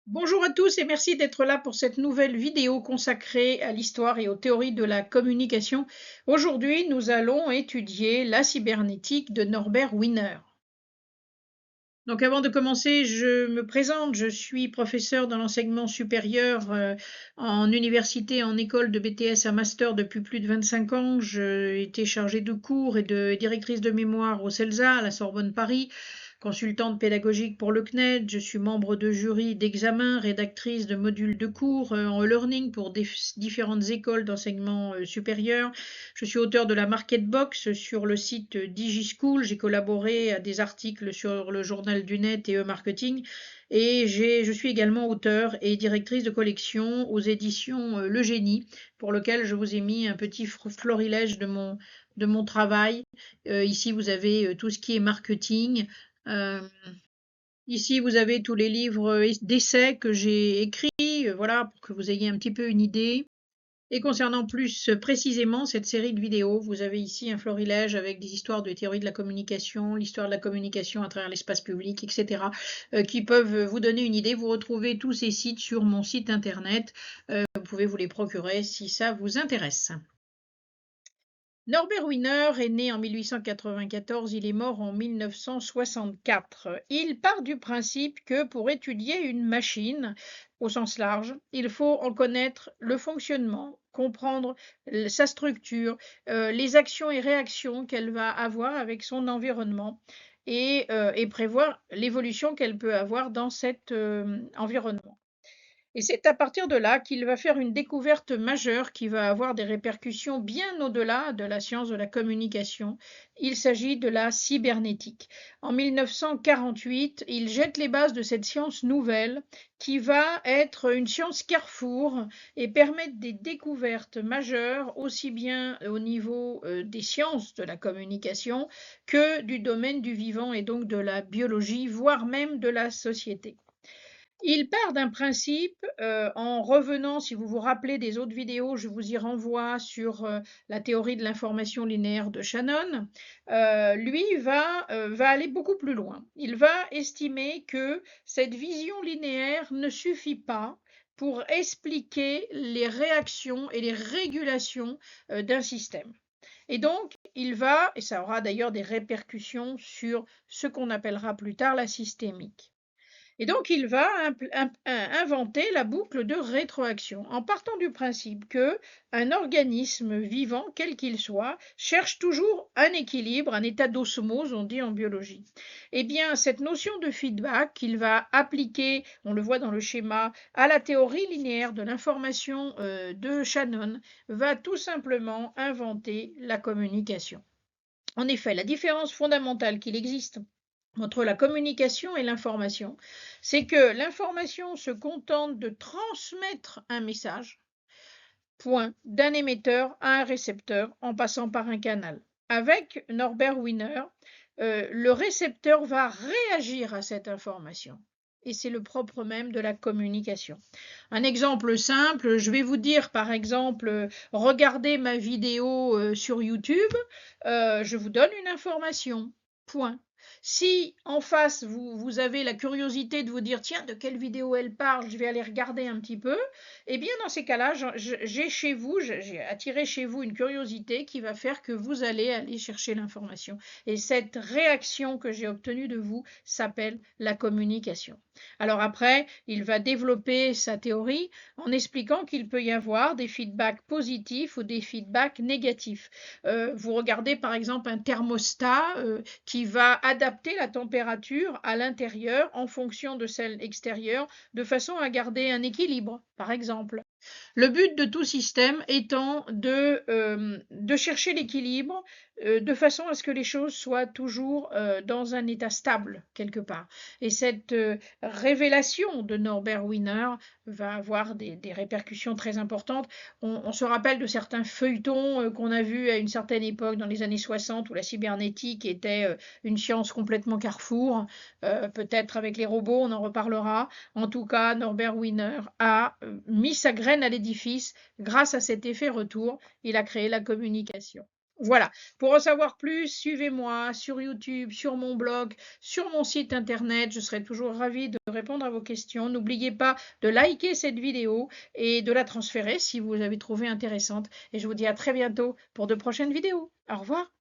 Bonjour à tous et merci d'être là pour cette nouvelle vidéo consacrée à l'histoire et aux théories de la communication. Aujourd'hui, nous allons étudier la cybernétique de Norbert Wiener. Donc avant de commencer, je me présente, je suis professeur dans l'enseignement supérieur en université, en école de BTS à master depuis plus de 25 ans. J'ai été chargée de cours et de directrice de mémoire au CELSA, à la Sorbonne Paris, consultante pédagogique pour le CNED. Je suis membre de jury d'examen, rédactrice de modules de cours en e-learning pour différentes écoles d'enseignement supérieur. Je suis auteur de la Market Box sur le site DigiSchool. J'ai collaboré à des articles sur le journal du net et e-marketing. Et je suis également auteur et directrice de collection aux éditions Le Génie, pour lequel je vous ai mis un petit florilège de mon travail. Ici, vous avez tout ce qui est marketing. Euh, Ici, vous avez tous les livres d'essais que j'ai écrits, voilà, pour que vous ayez un petit peu une idée. Et concernant plus précisément cette série de vidéos, vous avez ici un florilège avec des histoires de théorie de la communication, l'histoire de la communication à travers l'espace public, etc., qui peuvent vous donner une idée. Vous retrouvez tous ces sites sur mon site internet. Vous pouvez vous les procurer si ça vous intéresse. Norbert Wiener est né en 1894, il est mort en 1964. Il part du principe que pour étudier une machine, au sens large, il faut en connaître le fonctionnement, comprendre sa structure, les actions et réactions qu'elle va avoir avec son environnement et prévoir l'évolution qu'elle peut avoir dans cet environnement. Et c'est à partir de là qu'il va faire une découverte majeure qui va avoir des répercussions bien au-delà de la science de la communication. Il s'agit de la cybernétique. En 1948, il jette les bases de cette science nouvelle qui va être une science carrefour et permettre des découvertes majeures aussi bien au niveau des sciences de la communication que du domaine du vivant et donc de la biologie, voire même de la société. Il part d'un principe, en revenant, si vous vous rappelez des autres vidéos, je vous y renvoie sur la théorie de l'information linéaire de Shannon. Lui va aller beaucoup plus loin. Il va estimer que cette vision linéaire ne suffit pas pour expliquer les réactions et les régulations d'un système. Et donc, il va, et ça aura d'ailleurs des répercussions sur ce qu'on appellera plus tard la systémique. Et donc, il va inventer la boucle de rétroaction en partant du principe que un organisme vivant, quel qu'il soit, cherche toujours un équilibre, un état d'osmose, on dit en biologie. Eh bien, cette notion de feedback qu'il va appliquer, on le voit dans le schéma, à la théorie linéaire de l'information de Shannon, va tout simplement inventer la communication. En effet, la différence fondamentale qu'il existe entre la communication et l'information, c'est que l'information se contente de transmettre un message, point, d'un émetteur à un récepteur en passant par un canal. Avec Norbert Wiener, le récepteur va réagir à cette information. Et c'est le propre même de la communication. Un exemple simple, je vais vous dire par exemple, regardez ma vidéo sur YouTube, je vous donne une information, point. Si en face, vous avez la curiosité de vous dire, tiens, de quelle vidéo elle parle, je vais aller regarder un petit peu, eh bien dans ces cas-là, j'ai attiré chez vous une curiosité qui va faire que vous allez aller chercher l'information. Et cette réaction que j'ai obtenue de vous s'appelle la communication. Alors après, il va développer sa théorie en expliquant qu'il peut y avoir des feedbacks positifs ou des feedbacks négatifs. Vous regardez par exemple un thermostat qui va adapter la température à l'intérieur en fonction de celle extérieure de façon à garder un équilibre, par exemple. Le but de tout système étant de chercher l'équilibre de façon à ce que les choses soient toujours dans un état stable quelque part. Et cette révélation de Norbert Wiener va avoir des répercussions très importantes. On se rappelle de certains feuilletons qu'on a vus à une certaine époque dans les années 60 où la cybernétique était une science complètement carrefour. Peut-être avec les robots, on en reparlera. En tout cas, Norbert Wiener a mis sa graine à l'édifice. Grâce à cet effet retour, il a créé la communication. Voilà. Pour en savoir plus, suivez-moi sur YouTube, sur mon blog, sur mon site internet. Je serai toujours ravie de répondre à vos questions. N'oubliez pas de liker cette vidéo et de la transférer si vous l'avez trouvée intéressante. Et je vous dis à très bientôt pour de prochaines vidéos. Au revoir.